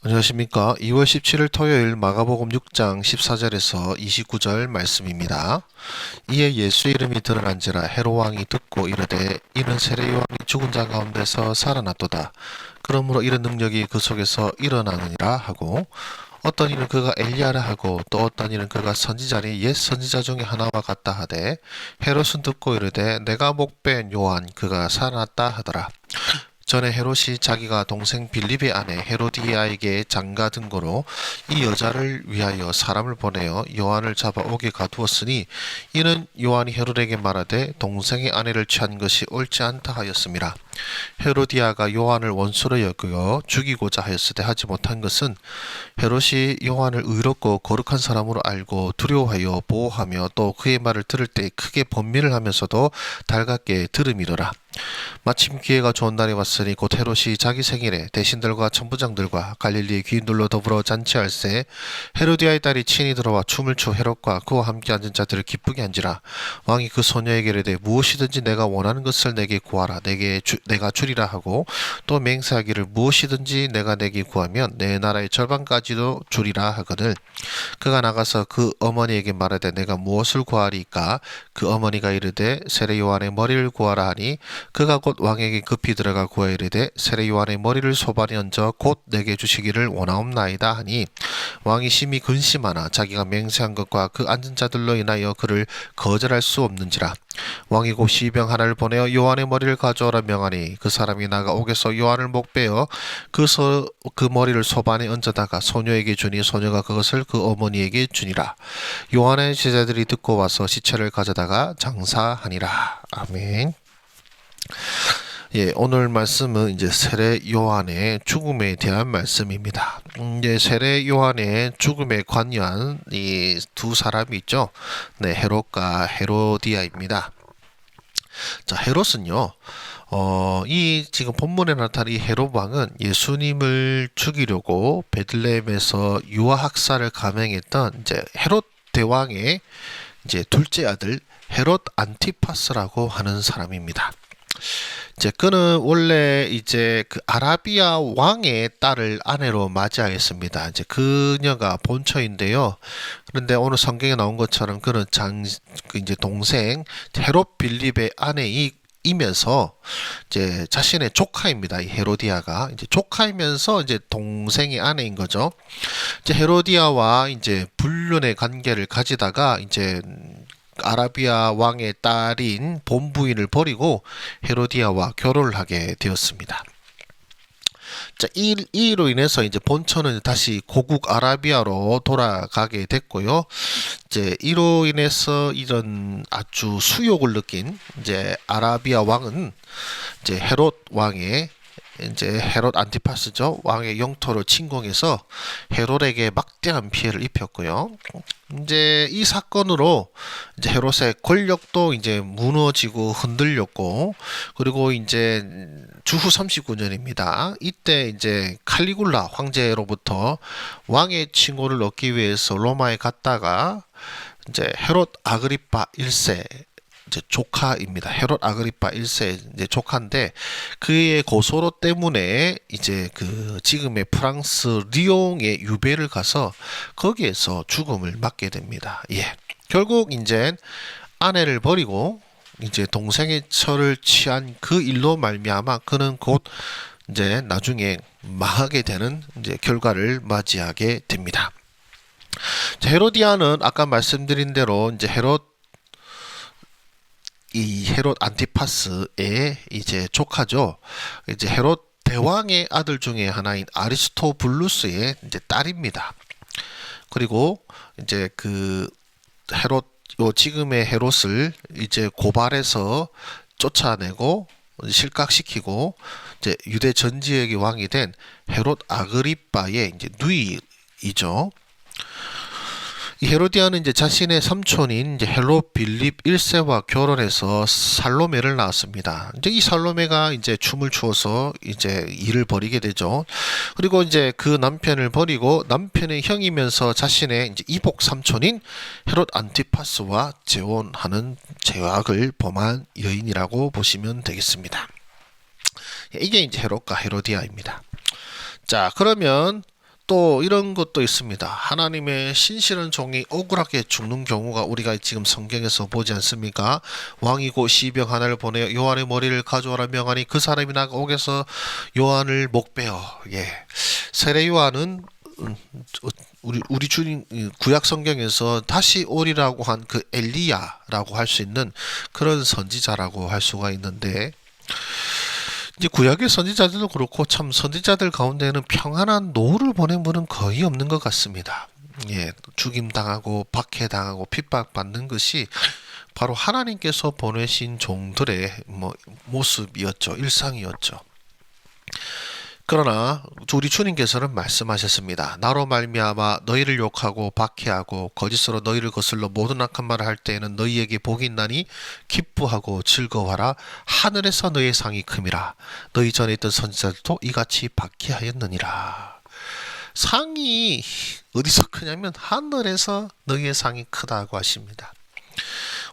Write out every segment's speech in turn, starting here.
안녕하십니까. 2월 17일 토요일 마가복음 6장 14절에서 29절 말씀입니다. 이에 예수의 이름이 드러난지라 헤롯 왕이 듣고 이르되 이는 세례 요한이 죽은 자 가운데서 살아났도다. 그러므로 이런 능력이 그 속에서 일어나느니라 하고 어떤 이는 그가 엘리야라 하고 또 어떤 이는 그가 선지자니 옛 선지자 중에 하나와 같다 하되 헤롯은 듣고 이르되 내가 목배인 요한 그가 살아났다 하더라. 전에 헤롯이 자기가 동생 빌립의 아내 헤로디아에게 장가 든 거로 이 여자를 위하여 사람을 보내어 요한을 잡아 옥에 가두었으니 이는 요한이 헤롯에게 말하되 동생의 아내를 취한 것이 옳지 않다 하였습니다. 헤로디아가 요한을 원수로 여겨 죽이고자 하였으되 하지 못한 것은 헤롯이 요한을 의롭고 거룩한 사람으로 알고 두려워하여 보호하며 또 그의 말을 들을 때 크게 번민을 하면서도 달갑게 들음이더라. 마침 기회가 좋은 날이 왔으니 곧 헤롯이 자기 생일에 대신들과 천부장들과 갈릴리의 귀인들로 더불어 잔치할세 헤로디아의 딸이 친히 들어와 춤을 추 헤롯과 그와 함께 앉은 자들을 기쁘게 한지라. 왕이 그 소녀에게 이르되 무엇이든지 내가 원하는 것을 내게 구하라 내가 주리라 하고 또 맹세하기를 무엇이든지 내가 내게 구하면 내 나라의 절반까지도 주리라 하거늘. 그가 나가서 그 어머니에게 말하되 내가 무엇을 구하리까. 그 어머니가 이르되 세례 요한의 머리를 구하라 하니 그가 곧 왕에게 급히 들어가 구하 이르되 세례 요한의 머리를 소반에 얹어 곧 내게 주시기를 원하옵나이다 하니 왕이 심히 근심하나 자기가 맹세한 것과 그 앉은 자들로 인하여 그를 거절할 수 없는지라. 왕이 곧 시병 하나를 보내어 요한의 머리를 가져오라 명하니 그 사람이 나가 옥에서 요한을 목베어 그 머리를 소반에 얹어다가 소녀에게 주니 소녀가 그것을 그 어머니에게 주니라. 요한의 제자들이 듣고 와서 시체를 가져다가 장사하니라. 아멘. 예, 오늘 말씀은 이제 세례 요한의 죽음에 대한 말씀입니다. 이제 세례 요한의 죽음에 관여한 이 두 사람이 있죠. 네, 헤롯과 헤로디아입니다. 자, 헤롯은요, 이 지금 본문에 나타난 이 헤롯 왕은 예수님을 죽이려고 베들레헴에서 유아 학살을 감행했던 이제 헤롯 대왕의 이제 둘째 아들 헤롯 안티파스라고 하는 사람입니다. 이제 그는 원래 이제 그 아라비아 왕의 딸을 아내로 맞이하였습니다. 이제 그녀가 본처인데요. 그런데 오늘 성경에 나온 것처럼 그는 그 이제 동생 헤롯 빌립의 아내이면서 이제 자신의 조카입니다. 이 헤로디아가 이제 조카이면서 이제 동생의 아내인 거죠. 이제 헤로디아와 이제 불륜의 관계를 가지다가 이제 아라비아 왕의 딸인 본부인을 버리고 헤로디아와 결혼을 하게 되었습니다. 자, 이로 인해서 이제 본처는 다시 고국 아라비아로 돌아가게 됐고요. 이제 이로 인해서 이런 아주 수욕을 느낀 이제 아라비아 왕은 이제 헤롯 왕의 이제 헤롯 안티파스죠. 왕의 영토를 침공해서 헤롯에게 막대한 피해를 입혔고요. 이제 이 사건으로 이제 헤롯의 권력도 이제 무너지고 흔들렸고, 그리고 이제 주후 39년입니다. 이때 이제 칼리굴라 황제로부터 왕의 칭호를 얻기 위해서 로마에 갔다가 이제 헤롯 아그리파 1세 이제 조카입니다. 헤롯 아그리파 1세 이제 조카인데 그의 고소로 때문에 이제 그 지금의 프랑스 리옹의 유배를 가서 거기에서 죽음을 맞게 됩니다. 예. 결국 이제 아내를 버리고 이제 동생의 처를 취한 그 일로 말미암아 그는 곧 이제 나중에 망하게 되는 이제 결과를 맞이하게 됩니다. 헤로디아는 아까 말씀드린 대로 이제 이 헤롯 안티파스의 이제 조카죠. 이제 헤롯 대왕의 아들 중에 하나인 아리스토블루스의 이제 딸입니다. 그리고 이제 그 헤롯 요 지금의 헤롯을 이제 고발해서 쫓아내고 실각시키고 이제 유대 전 지역의 왕이 된 헤롯 아그리빠의 이제 누이이죠. 이 헤로디아는 이제 자신의 삼촌인 이제 헤롯 빌립 1세와 결혼해서 살로메를 낳았습니다. 이제 이 살로메가 이제 춤을 추어서 이제 일을 벌이게 되죠. 그리고 이제 그 남편을 버리고 남편의 형이면서 자신의 이제 이복 삼촌인 헤롯 안티파스와 재혼하는 죄악을 범한 여인이라고 보시면 되겠습니다. 이게 이제 헤롯과 헤로디아입니다. 자, 그러면 또 이런 것도 있습니다. 하나님의 신실한 종이 억울하게 죽는 경우가 우리가 지금 성경에서 보지 않습니까? 왕이 곧 시병 하나를 보내어 요한의 머리를 가져오라 명하니 그 사람이 나가 옥에서 요한을 목베어. 세례 요한은 우리 주님 구약 성경에서 다시 오리라고 한 그 엘리야라고 할 수 있는 그런 선지자라고 할 수가 있는데, 이제 구약의 선지자들도 그렇고 참 선지자들 가운데는 평안한 노후를 보낸 분은 거의 없는 것 같습니다. 죽임 당하고 박해당하고 핍박받는 것이 바로 하나님께서 보내신 종들의 모습이었죠. 일상이었죠. 그러나 우리 주님께서는 말씀하셨습니다. 나로 말미암아 너희를 욕하고 박해하고 거짓으로 너희를 거슬러 모든 악한 말을 할 때에는 너희에게 복이 있나니 기뻐하고 즐거워하라. 하늘에서 너희의 상이 큼이라. 너희 전에 있던 선지자들도 이같이 박해하였느니라. 상이 어디서 크냐면 하늘에서 너희의 상이 크다고 하십니다.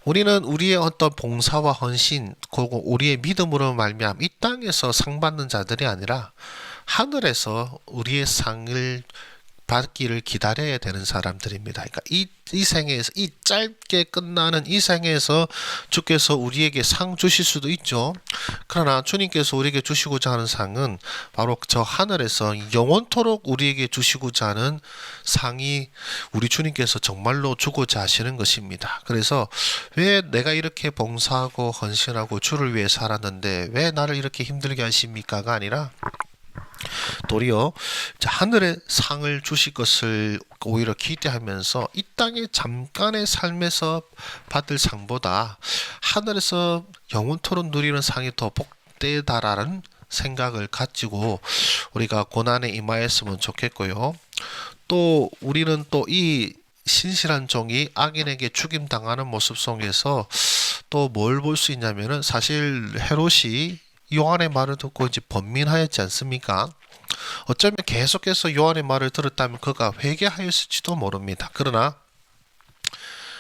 우리는 우리의 어떤 봉사와 헌신, 그리고 우리의 믿음으로 말미암아 이 땅에서 상 받는 자들이 아니라 하늘에서 우리의 상을 받기를 기다려야 되는 사람들입니다. 그러니까 이 생에서, 이 짧게 끝나는 이 생에서 주께서 우리에게 상 주실 수도 있죠. 그러나 주님께서 우리에게 주시고자 하는 상은 바로 저 하늘에서 영원토록 우리에게 주시고자 하는 상이 우리 주님께서 정말로 주고자 하시는 것입니다. 그래서 왜 내가 이렇게 봉사하고 헌신하고 주를 위해 살았는데 왜 나를 이렇게 힘들게 하십니까가 아니라 도리어 하늘의 상을 주실 것을 오히려 기대하면서 이 땅의 잠깐의 삶에서 받을 상보다 하늘에서 영원토록 누리는 상이 더 복되다라는 생각을 가지고 우리가 고난에 임하였으면 좋겠고요. 또 우리는 또 이 신실한 종이 악인에게 죽임당하는 모습 속에서 또 뭘 볼 수 있냐면은 사실 헤롯이 요한의 말을 듣고 이제 번민하였지 않습니까? 어쩌면 계속해서 요한의 말을 들었다면 그가 회개하였을지도 모릅니다. 그러나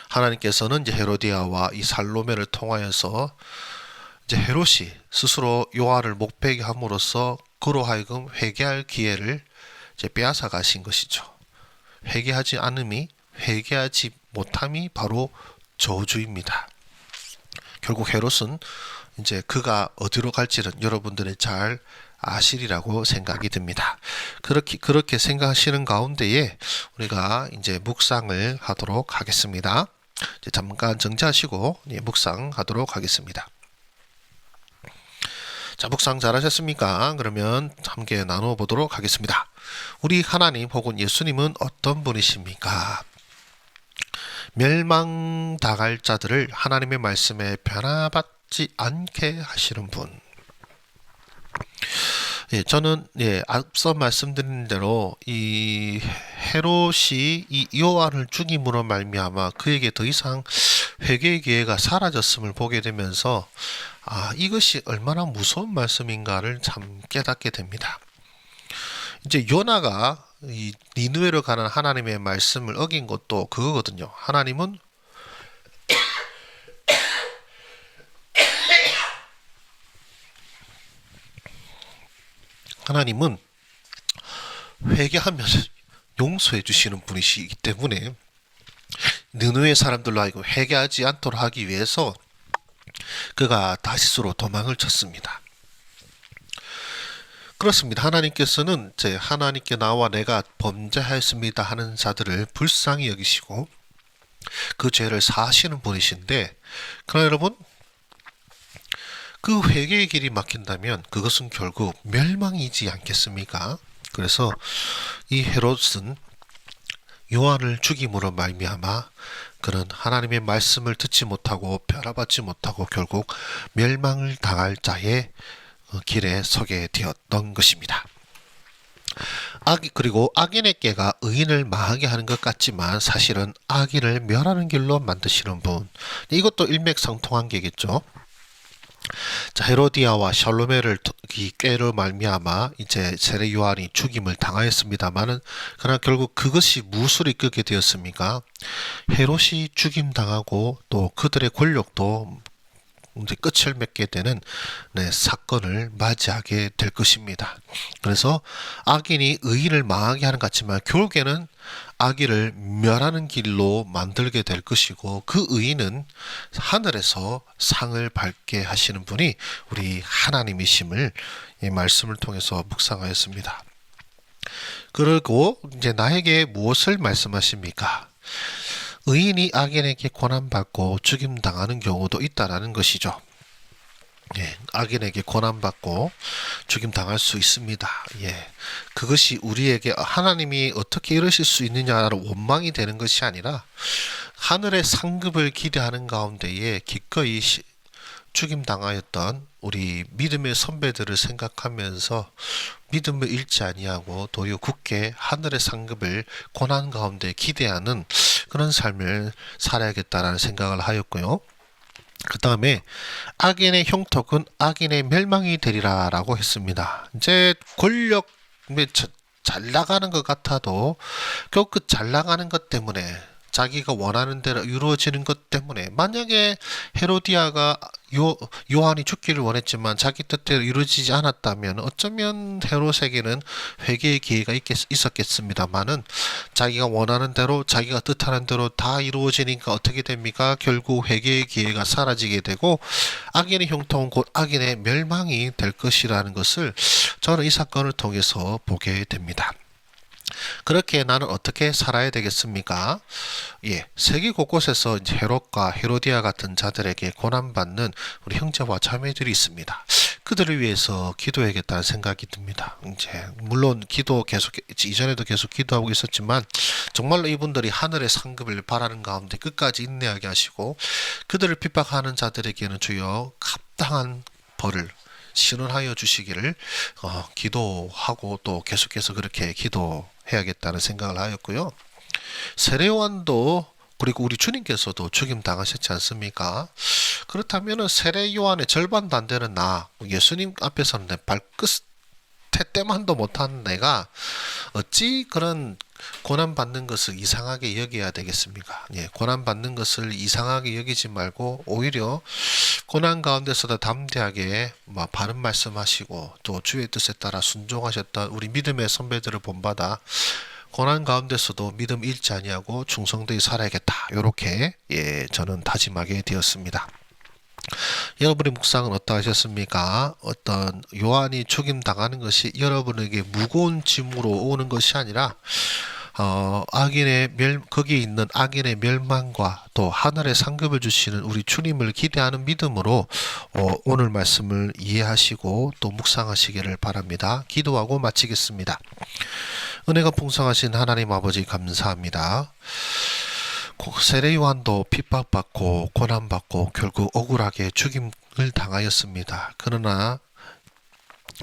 하나님께서는 이제 헤로디아와 이 살로메를 통하여서 이제 헤롯이 스스로 요한을 목베게 함으로써 그로 하여금 회개할 기회를 이제 빼앗아 가신 것이죠. 회개하지 않음이, 회개하지 못함이 바로 저주입니다. 결국 헤롯은 이제 그가 어디로 갈지는 여러분들이 잘 아시리라고 생각이 듭니다. 그렇게 생각하시는 가운데에 우리가 이제 묵상을 하도록 하겠습니다. 이제 잠깐 정지하시고 묵상하도록 하겠습니다. 자, 묵상 잘하셨습니까? 그러면 함께 나눠보도록 하겠습니다. 우리 하나님 혹은 예수님은 어떤 분이십니까? 멸망당할 자들을 하나님의 말씀에 변화받지 않게 하시는 분. 저는 앞서 말씀드린 대로 이 헤롯이 이 요한을 죽임으로 말미암아 그에게 더 이상 회개의 기회가 사라졌음을 보게 되면서 이것이 얼마나 무서운 말씀인가를 참 깨닫게 됩니다. 이제 요나가 이 니느웨로 가는 하나님의 말씀을 어긴 것도 그거거든요. 하나님은 회개하면 용서해 주시는 분이시기 때문에 느느웨 사람들로 하여금 회개하지 않도록 하기 위해서 그가 다시스로 도망을 쳤습니다. 그렇습니다. 하나님께서는 하나님께 나와 내가 범죄하였습니다 하는 자들을 불쌍히 여기시고 그 죄를 사하시는 분이신데, 그러나 여러분, 그 회개의 길이 막힌다면 그것은 결국 멸망이지 않겠습니까? 그래서 이 헤롯은 요한을 죽임으로 말미암아 그는 하나님의 말씀을 듣지 못하고 변화받지 못하고 결국 멸망을 당할 자의 길에 서게 되었던 것입니다. 그리고 악인의 깨가 의인을 망하게 하는 것 같지만 사실은 악인을 멸하는 길로 만드시는 분. 이것도 일맥상통한 게겠죠. 자, 헤로디아와 샬로메를 이 꾀로 말미암아 이제 세례 요한이 죽임을 당하였습니다만은 그러나 결국 그것이 무엇을 이끌게 되었습니까? 헤롯이 죽임 당하고 또 그들의 권력도 이제 끝을 맺게 되는 사건을 맞이하게 될 것입니다. 그래서 악인이 의인을 망하게 하는 것 같지만 결국에는 악인을 멸하는 길로 만들게 될 것이고 그 의인은 하늘에서 상을 받게 하시는 분이 우리 하나님이심을 이 말씀을 통해서 묵상하였습니다. 그리고 이제 나에게 무엇을 말씀하십니까? 의인이 악인에게 고난받고 죽임당하는 경우도 있다라는 것이죠. 예, 악인에게 고난받고 죽임당할 수 있습니다. 예, 그것이 우리에게 하나님이 어떻게 이러실 수 있느냐라는 원망이 되는 것이 아니라 하늘의 상급을 기대하는 가운데에 기꺼이 죽임당하였던 우리 믿음의 선배들을 생각하면서 믿음을 잃지 아니하고 도리어 굳게 하늘의 상급을 고난 가운데 기대하는 그런 삶을 살아야겠다라는 생각을 하였고요. 그 다음에 악인의 형통은 악인의 멸망이 되리라 라고 했습니다. 이제 권력 잘 나가는 것 같아도 결국 그 잘 나가는 것 때문에 자기가 원하는 대로 이루어지는 것 때문에 만약에 헤로디아가 요한이 죽기를 원했지만 자기 뜻대로 이루어지지 않았다면 어쩌면 헤롯에게는 회개의 기회가 있었겠습니다만은 자기가 원하는 대로 자기가 뜻하는 대로 다 이루어지니까 어떻게 됩니까? 결국 회개의 기회가 사라지게 되고 악인의 형통은 곧 악인의 멸망이 될 것이라는 것을 저는 이 사건을 통해서 보게 됩니다. 그렇게 나는 어떻게 살아야 되겠습니까? 예, 세계 곳곳에서 이제 헤롯과 헤로디아 같은 자들에게 고난받는 우리 형제와 자매들이 있습니다. 그들을 위해서 기도해야겠다는 생각이 듭니다. 이제 물론 기도 계속 이전에도 계속 기도하고 있었지만 정말로 이분들이 하늘의 상급을 바라는 가운데 끝까지 인내하게 하시고 그들을 핍박하는 자들에게는 주여 합당한 벌을 신원하여 주시기를 기도하고 또 계속해서 그렇게 기도해야겠다는 생각을 하였고요. 세례 요한도 그리고 우리 주님께서도 죽임 당하셨지 않습니까? 그렇다면 세례 요한의 절반도 안 되는 나 예수님 앞에서는 내 발끝 때만도 못한 내가 어찌 그런 고난받는 것을 이상하게 여겨야 되겠습니까? 예, 고난받는 것을 이상하게 여기지 말고 오히려 고난 가운데서도 담대하게 바른 말씀하시고 또 주의 뜻에 따라 순종하셨던 우리 믿음의 선배들을 본받아 고난 가운데서도 믿음 잃지 아니하고 충성되이 살아야겠다. 이렇게 저는 다짐하게 되었습니다. 여러분의 묵상은 어떠하셨습니까? 어떤 요한이 죽임 당하는 것이 여러분에게 무거운 짐으로 오는 것이 아니라 거기에 있는 악인의 멸망과 또 하늘의 상급을 주시는 우리 주님을 기대하는 믿음으로 오늘 말씀을 이해하시고 또 묵상하시기를 바랍니다. 기도하고 마치겠습니다. 은혜가 풍성하신 하나님 아버지 감사합니다. 세례 요한도 핍박받고 고난받고 결국 억울하게 죽임을 당하였습니다. 그러나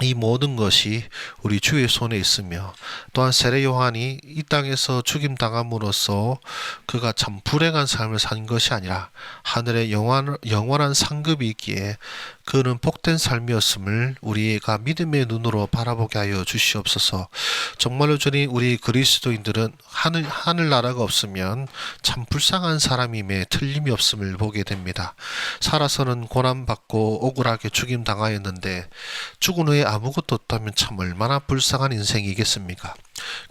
이 모든 것이 우리 주의 손에 있으며 또한 세례 요한이 이 땅에서 죽임 당함으로써 그가 참 불행한 삶을 산 것이 아니라 하늘의 영원한 상급이 있기에 그는 복된 삶이었음을 우리가 믿음의 눈으로 바라보게 하여 주시옵소서. 정말로 주님, 우리 그리스도인들은 하늘나라가 없으면 참 불쌍한 사람임에 틀림이 없음을 보게 됩니다. 살아서는 고난받고 억울하게 죽임 당하였는데 죽은 후에 아무것도 없다면 참 얼마나 불쌍한 인생이겠습니까?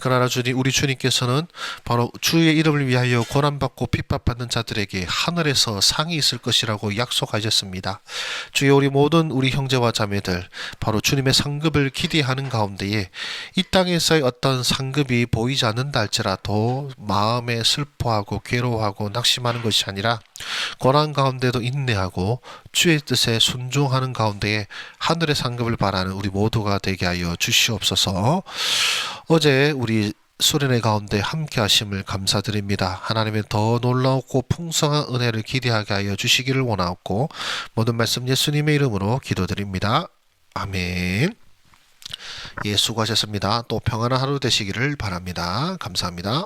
그러나 주님, 우리 주님께서는 바로 주의 이름을 위하여 고난받고 핍박받는 자들에게 하늘에서 상이 있을 것이라고 약속하셨습니다. 주여, 우리 형제와 자매들 바로 주님의 상급을 기대하는 가운데에 이 땅에서의 어떤 상급이 보이지 않는다 할지라도 마음에 슬퍼하고 괴로워하고 낙심하는 것이 아니라 고난 가운데도 인내하고 주의 뜻에 순종하는 가운데에 하늘의 상급을 바라는 우리 모두가 되게 하여 주시옵소서. 어제 우리 수련회 가운데 함께 하심을 감사드립니다. 하나님의 더 놀라웠고 풍성한 은혜를 기대하게 하여 주시기를 원하옵고 모든 말씀 예수님의 이름으로 기도드립니다. 아멘. 예, 수고하셨습니다. 또 평안한 하루 되시기를 바랍니다. 감사합니다.